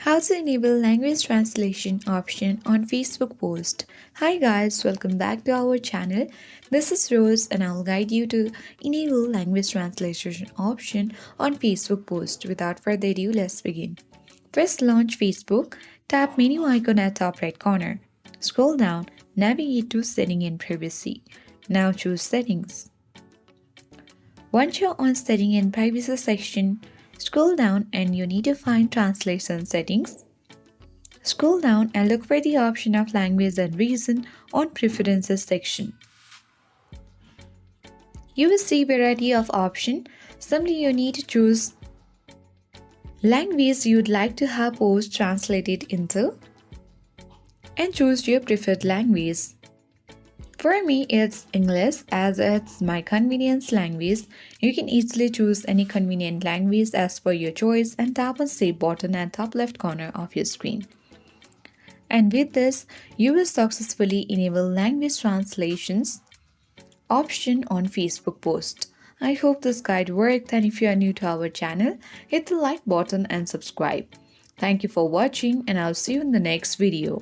How to enable language translation option on Facebook post. Hi guys, welcome back to our channel. This is Rose and I'll guide you to enable language translation option on Facebook post. Without further ado, let's begin. First, launch Facebook. Tap menu icon at top right corner. Scroll down, navigate to setting and privacy. Now choose settings. Once you're on setting and privacy section, scroll down and you need to find translation settings. Scroll down and look for the option of language and reason on preferences section. You will see variety of option. Simply you need to choose language you'd like to have post translated into and choose your preferred language. For me, it's English as it's my convenience language. You can easily choose any convenient language as per your choice and tap on Save button at top left corner of your screen. And with this, you will successfully enable language translations option on Facebook post. I hope this guide worked, and if you are new to our channel, hit the like button and subscribe. Thank you for watching and I'll see you in the next video.